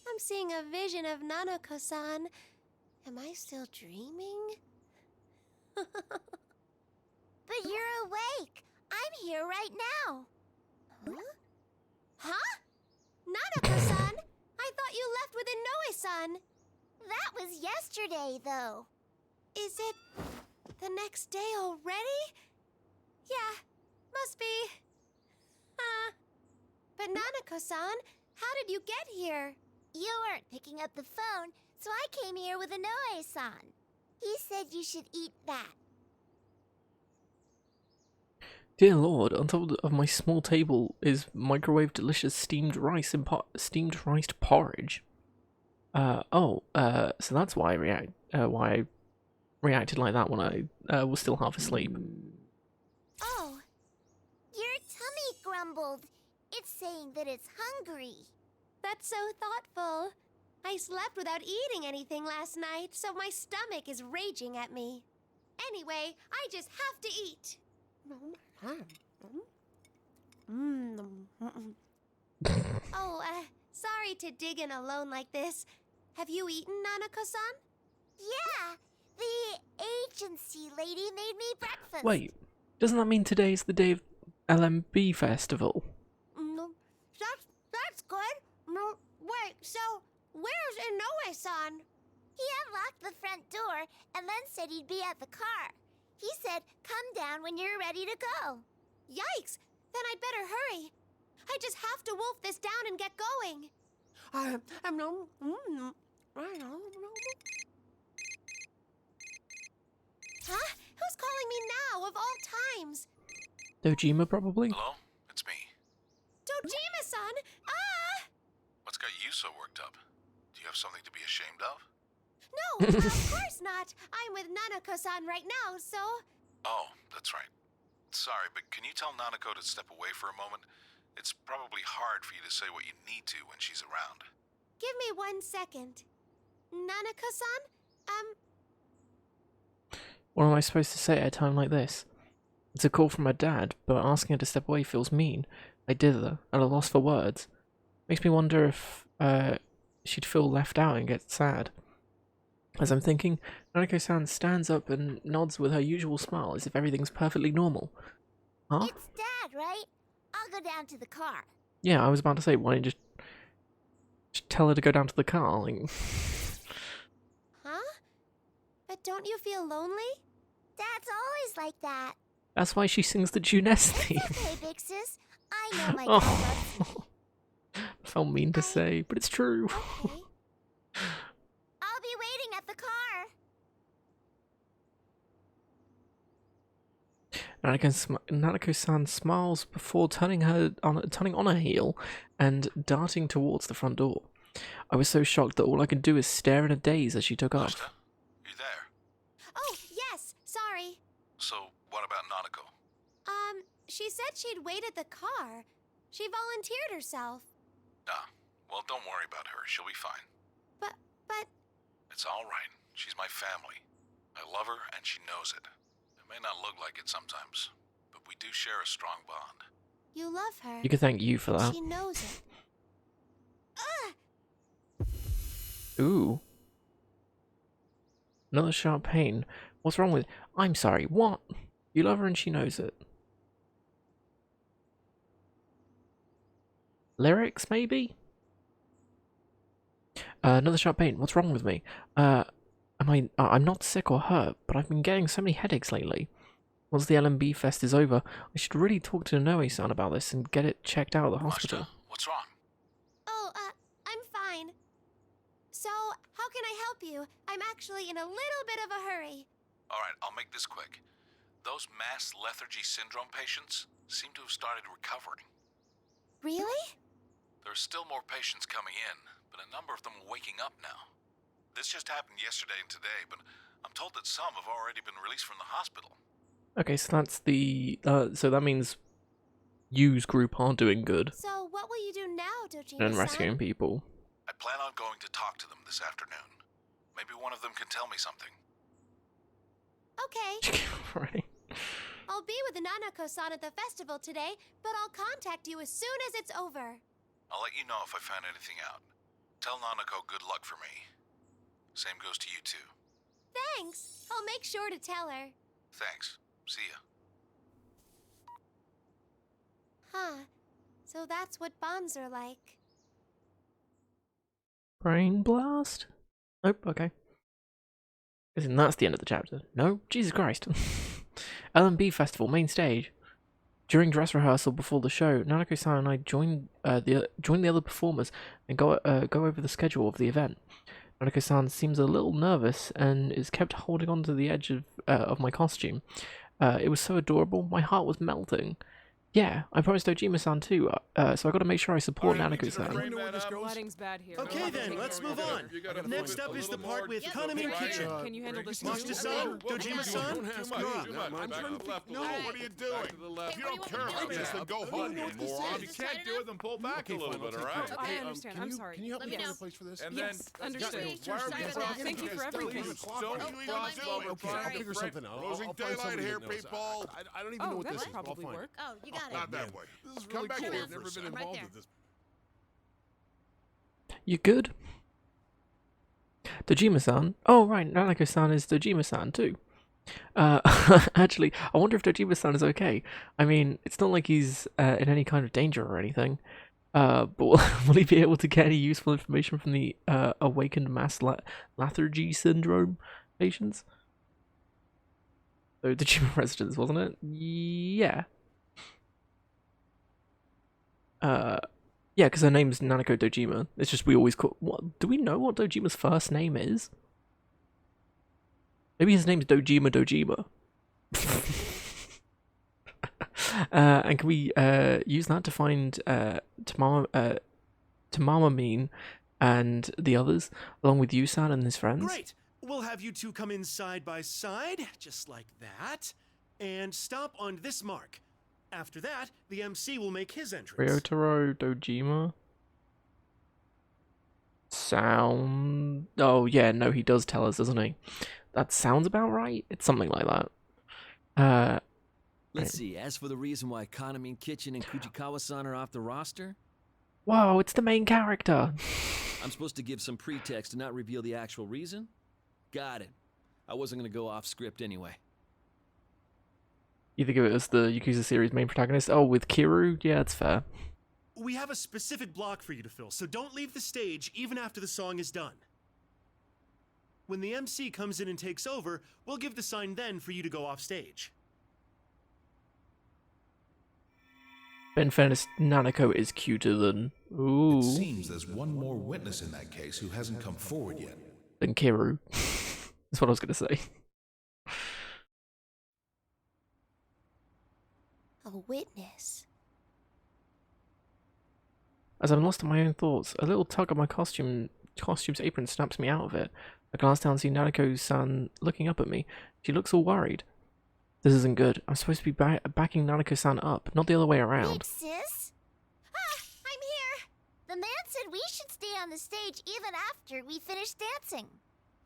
S6: I'm seeing a vision of Nanako-san. Am I still dreaming? But you're awake. I'm here right now. Huh? Nanako-san? I thought you left with Inoue-san. That was yesterday, though. Is it the next day already? Yeah, must be. But Nanako-san, how did you get here? You weren't picking up the phone, so I came here with Inoue-san. He said you should eat that.
S2: Dear Lord, on top of my small table is microwave delicious steamed rice and steamed rice porridge. So that's why I reacted like that when I was still half asleep.
S6: Oh, your tummy grumbled. It's saying that it's hungry. That's so thoughtful. I slept without eating anything last night, so my stomach is raging at me. Anyway, I just have to eat. Sorry to dig in alone like this. Have you eaten, Nanako-san? Yeah, the agency lady made me breakfast.
S2: Wait, doesn't that mean today is the day of LMB Festival?
S6: No, that's good. No, wait, so where's Inoue-san? He unlocked the front door and then said he'd be at the car. He said, come down when you're ready to go. Yikes! Then I'd better hurry. I just have to wolf this down and get going. times.
S2: Dojima, probably?
S10: Hello? It's me.
S6: Dojima-san! Ah!
S10: What's got you so worked up? Do you have something to be ashamed of?
S6: No, of course not. I'm with Nanako-san right now, so...
S10: Oh, that's right. Sorry, but can you tell Nanako to step away for a moment? It's probably hard for you to say what you need to when she's around.
S6: Give me 1 second. Nanako-san?
S2: What am I supposed to say at a time like this? It's a call from my dad, but asking her to step away feels mean. I dither, at a loss for words. Makes me wonder if she'd feel left out and get sad. As I'm thinking, Nanako-san stands up and nods with her usual smile as if everything's perfectly normal. Huh?
S6: It's Dad, right? I'll go down to the car.
S2: Yeah, I was about to say, why don't you just tell her to go down to the car? Like...
S6: Huh? But don't you feel lonely? Dad's always like that.
S2: That's why she sings the Juness theme.
S6: Okay, Big Sis. I know my dad
S2: Oh.
S6: loves me.
S2: Felt mean to say, but it's true.
S6: Okay. I'll be waiting at the car.
S2: Nanako-san smiles before turning on her heel and darting towards the front door. I was so shocked that all I could do is stare in a daze as she took off.
S10: Asta, you there?
S6: Oh, yes. Sorry.
S10: So, what about Nanako?
S6: She said she'd wait at the car. She volunteered herself.
S10: Ah, well, don't worry about her. She'll be fine.
S6: But...
S10: It's all right. She's my family. I love her, and she knows it. It may not look like it sometimes, but we do share a strong bond.
S6: You love her.
S2: You can thank you for that.
S6: She knows it.
S2: Ooh. Another sharp pain. What's wrong with... I'm sorry, what? You love her and she knows it. Lyrics, maybe? Another sharp pain. What's wrong with me? I'm not sick or hurt, but I've been getting so many headaches lately. Once the LMB fest is over, I should really talk to Noe-san about this and get it checked out at the hospital.
S10: Asta, what's wrong?
S6: Oh, I'm fine. So, how can I help you? I'm actually in a little bit of a hurry.
S10: All right, I'll make this quick. Those mass lethargy syndrome patients seem to have started recovering.
S6: Really?
S10: There are still more patients coming in, but a number of them are waking up now. This just happened yesterday and today, but I'm told that some have already been released from the hospital.
S2: Okay, so that's the... so that means Yu's group are doing good
S6: So, what will you do now, Dojima-san?
S2: and rescuing people.
S10: I plan on going to talk to them this afternoon. Maybe one of them can tell me something.
S6: Okay.
S2: Right.
S6: I'll be with Nanako-san at the festival today, but I'll contact you as soon as it's over.
S10: I'll let you know if I find anything out. Tell Nanako good luck for me. Same goes to you too.
S6: Thanks. I'll make sure to tell her.
S10: Thanks. See ya.
S6: Huh. So that's what bonds are like.
S2: Brain blast? Nope, okay. Isn't that's the end of the chapter? No? Jesus Christ. LMB Festival, main stage. During dress rehearsal before the show, Nanako-san and I joined the other performers and go over the schedule of the event. Nanako-san seems a little nervous and is kept holding on to the edge of my costume. It was so adorable, my heart was melting. Yeah, I promised Dojima-san too, so I gotta make sure I support Nanako-san.
S14: Lighting's bad here.
S7: Okay then, let's move on. Next up is the part with Kaname and Kitchen.
S14: Can you handle this?
S7: Master-san, Dojima-san,
S13: No, what are you doing? If you don't care about this, then go home, you moron.
S12: If you can't do it, then pull back a little bit, all right?
S14: I understand. I'm sorry.
S13: Can you help me
S14: Yes.
S13: find a place for this?
S12: And then,
S14: Yes, understood.
S12: Thank
S14: you for everything.
S13: Don't you even do it. Okay, I'll figure something out. Losing daylight here, people. I don't even know
S14: Oh,
S13: what
S14: that
S13: this
S14: would
S13: is. I'll
S14: probably
S13: find
S14: work.
S6: Oh, you got
S13: Not that way.
S12: This is
S13: Come
S12: really
S13: back
S12: cool.
S13: here.
S12: I've never been involved in this.
S2: You good? Dojima-san? Oh right, Nanako-san is Dojima-san too. Actually, I wonder if Dojima-san is okay. I mean, it's not like he's in any kind of danger or anything. But will he be able to get any useful information from the awakened mass lethargy syndrome patients? So Dojima residents, wasn't it? Yeah. Yeah, because her name's Nanako Dojima. It's just we always call... What? Do we know what Dojima's first name is? Maybe his name's Dojima. And can we use that to find Tamamamine and the others, along with Yusan and his friends?
S15: Great! We'll have you two come in side by side, just like that, and stop on this mark. After that, the MC will make his entrance.
S2: Ryotaro Dojima? Sound... Oh, yeah, no, he does tell us, doesn't he? That sounds about right. It's something like that.
S11: Let's see, as for the reason why Kaname Kitchen and Kujikawa-san are off the roster,
S2: Whoa, it's the main character.
S11: I'm supposed to give some pretext and not reveal the actual reason? Got it. I wasn't going to go off script anyway.
S2: You think of it as the Yakuza series main protagonist? Oh, with Kiru? Yeah, that's fair.
S15: We have a specific block for you to fill, so don't leave the stage even after the song is done. When the MC comes in and takes over, we'll give the sign then for you to go off stage.
S2: In fairness, Nanako is cuter than... Ooh.
S10: It seems there's one more witness in that case who hasn't come forward yet.
S2: Than Kiru. That's what I was going to say.
S6: A witness.
S2: As I'm lost in my own thoughts, a little tug on my costume's apron snaps me out of it. I glance down and see Nanako-san looking up at me. She looks all worried. This isn't good. I'm supposed to be backing Nanako-san up, not the other way around.
S6: Wait, sis? Ah, I'm here! The man said we should stay on the stage even after we finish dancing.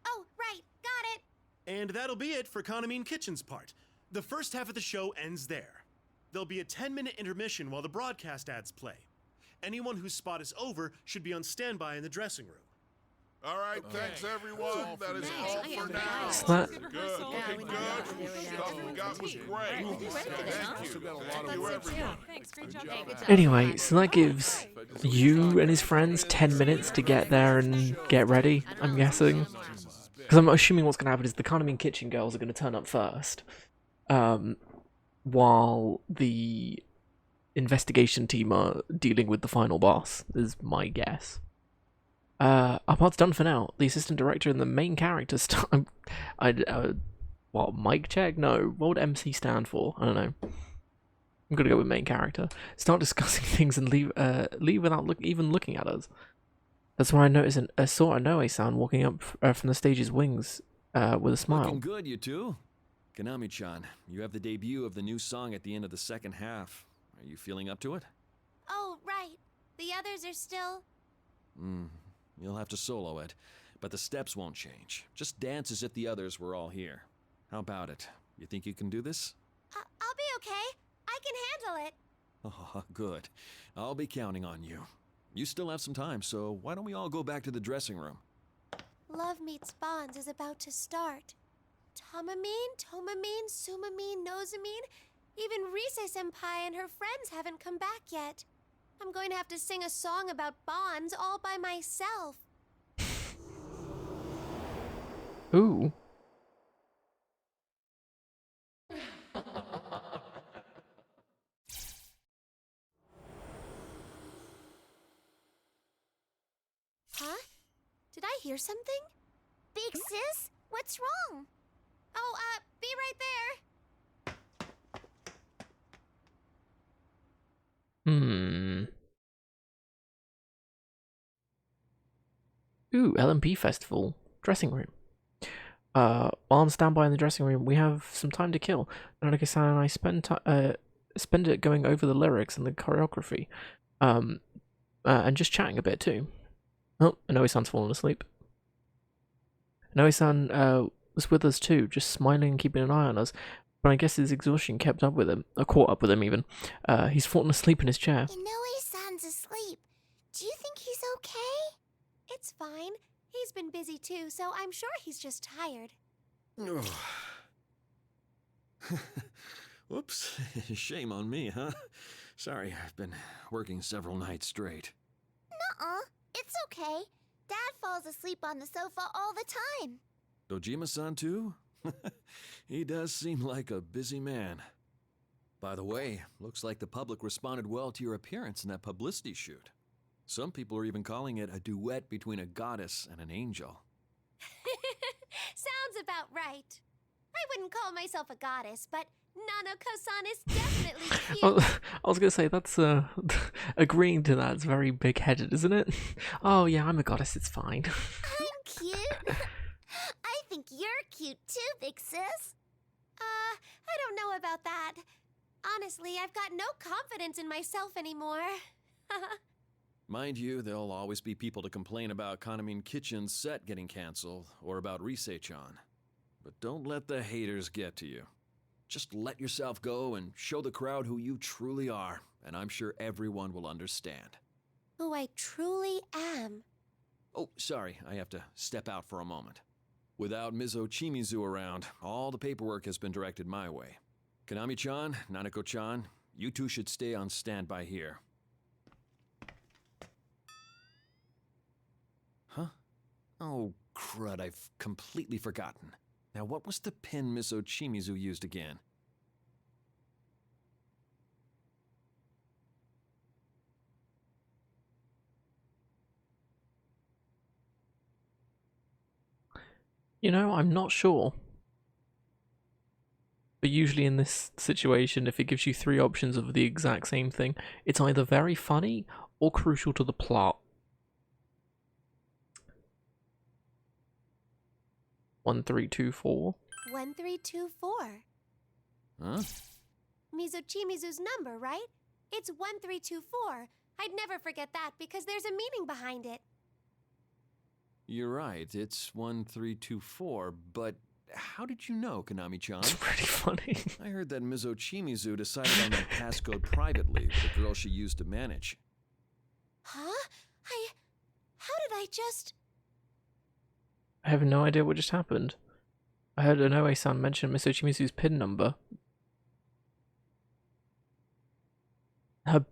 S6: Oh, right, got it.
S15: And that'll be it for Kaname Kitchen's part. The first half of the show ends there. There'll be a 10-minute intermission while the broadcast ads play. Anyone whose spot is over should be on standby in the dressing room.
S13: All right, thanks everyone. That is all for now.
S2: So that-
S13: Good, looking good. Stuff we got was great. Thank you everyone.
S14: Thanks, great job.
S2: Anyway, so that gives you and his friends 10 minutes to get there and get ready, I'm guessing. Because I'm assuming what's going to happen is the Kaname Kitchen girls are going to turn up first. While the investigation team are dealing with the final boss, is my guess. Our part's done for now. The assistant director and the main character what, mic check? No, what would MC stand for? I don't know. I'm gonna go with main character. Start discussing things and leave without even looking at us. That's when I noticed a sort of Noe-san walking up from the stage's wings with a smile.
S11: Looking good, you two. Kanami-chan, you have the debut of the new song at the end of the second half. Are you feeling up to it?
S6: Oh, right. The others are still...
S11: You'll have to solo it, but the steps won't change. Just dance as if the others were all here. How about it? You think you can do this?
S6: I'll be okay. I can handle it.
S11: Oh, good. I'll be counting on you. You still have some time, so why don't we all go back to the dressing room?
S6: Love Meets Bonds is about to start. Tamamine, Tomamine, Sumamine, Nozamine, even Rise-senpai and her friends haven't come back yet. I'm going to have to sing a song about bonds all by myself.
S2: Ooh.
S6: Huh? Did I hear something? Big sis, what's wrong? Oh, be right there.
S2: Ooh, LMP Festival. Dressing room. While on standby in the dressing room, we have some time to kill. Nanako-san and I spend it going over the lyrics and the choreography. And just chatting a bit too. Oh, Inoue-san's fallen asleep. Inoue-san was with us too, just smiling and keeping an eye on us. But I guess his exhaustion kept up with him, or caught up with him even. He's fallen asleep in his chair.
S6: Inoue-san's asleep. Do you think he's okay? It's fine. He's been busy too, so I'm sure he's just tired.
S11: Whoops. Shame on me, huh? Sorry, I've been working several nights straight.
S6: Nuh-uh. It's okay. Dad falls asleep on the sofa all the time.
S11: Dojima-san too? He does seem like a busy man. By the way, looks like the public responded well to your appearance in that publicity shoot. Some people are even calling it a duet between a goddess and an angel.
S6: Sounds about right. I wouldn't call myself a goddess, but Nanako-san is definitely
S2: I was gonna say that's agreeing to that is very big-headed, isn't it? Oh yeah, I'm a goddess. It's fine.
S6: I'm cute. I think you're cute too, big sis. I don't know about that. Honestly, I've got no confidence in myself anymore.
S11: Mind you, there'll always be people to complain about Kanamine Kitchen's set getting canceled, or about Risei-chan. But don't let the haters get to you. Just let yourself go and show the crowd who you truly are, and I'm sure everyone will understand.
S6: Who I truly am.
S11: Oh, sorry, I have to step out for a moment. Without Mizo Chimizu around, all the paperwork has been directed my way. Kanami-chan, Nanako-chan, you two should stay on standby here. Huh? Oh, crud, I've completely forgotten. Now, what was the pin Mizo Chimizu used again?
S2: You know, I'm not sure. But usually in this situation, if it gives you 3 options of the exact same thing, it's either very funny or crucial to the plot. 1324.
S6: 1324.
S11: Huh?
S6: Mizuchimizu's number, right? It's 1324. I'd never forget that because there's a meaning behind it.
S11: You're right, it's 1324, but how did you know, Kanami-chan?
S2: It's pretty funny.
S11: I heard that Mizo Chimizu decided on that passcode privately with the girl she used to manage.
S6: Huh? How did I just...
S2: I have no idea what just happened. I heard Onoe-san mention Miss Ochimizu's PIN number. Her...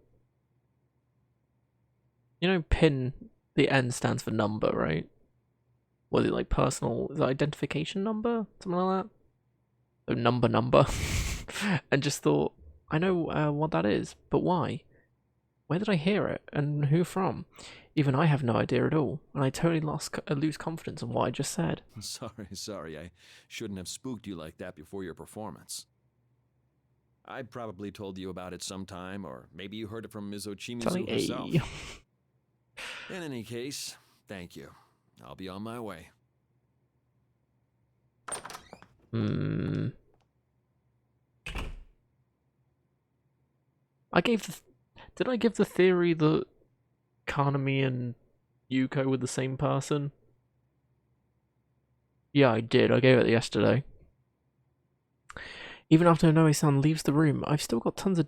S2: You know PIN, the N stands for number, right? Was it like personal, is it identification number? Something like that? So number. And just thought, I know what that is, but why? Where did I hear it? And who from? Even I have no idea at all, and I totally lose confidence in what I just said.
S11: Sorry, I shouldn't have spooked you like that before your performance. I probably told you about it sometime, or maybe you heard it from Mizo Chimizu herself. In any case, thank you. I'll be on my way.
S2: Did I give the theory that Kanami and Yuko were the same person? Yeah, I did. I gave it yesterday. Even after Onoe-san leaves the room, I've still got tons of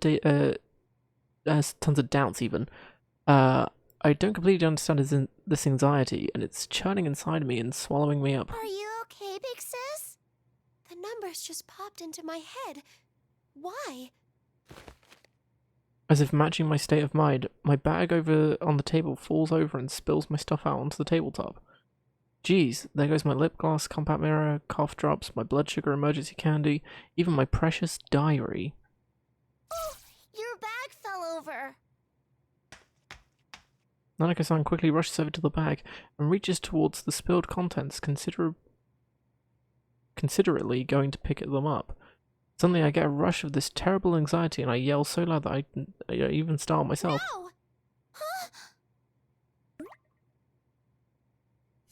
S2: doubts even. I don't completely understand this anxiety, and it's churning inside me and swallowing me up.
S6: Are you okay, big sis? The numbers just popped into my head. Why?
S2: As if matching my state of mind, my bag over on the table falls over and spills my stuff out onto the tabletop. Geez, there goes my lip gloss, compact mirror, cough drops, my blood sugar emergency candy, even my precious diary.
S6: Oh, your bag fell over.
S2: Nanako-san quickly rushes over to the bag and reaches towards the spilled contents, considerately going to pick them up. Suddenly I get a rush of this terrible anxiety and I yell so loud that I even startle myself.
S6: No! Huh?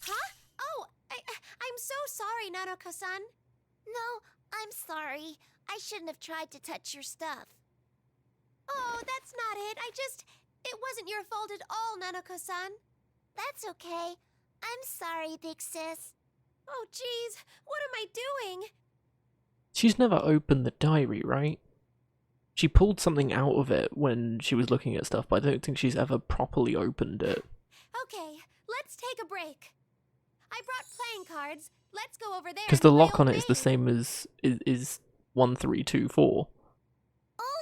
S6: Huh? Oh, I'm so sorry, Nanako-san. No, I'm sorry. I shouldn't have tried to touch your stuff. Oh, that's not it. It wasn't your fault at all, Nanako-san. That's okay. I'm sorry, big sis. Oh, jeez. What am I doing?
S2: She's never opened the diary, right? She pulled something out of it when she was looking at stuff, but I don't think she's ever properly opened it.
S6: Okay, let's take a break. I brought playing cards. Let's go over there.
S2: Because the lock on it is the same as is 1324.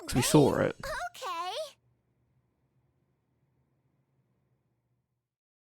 S2: Because we saw it.
S6: Okay.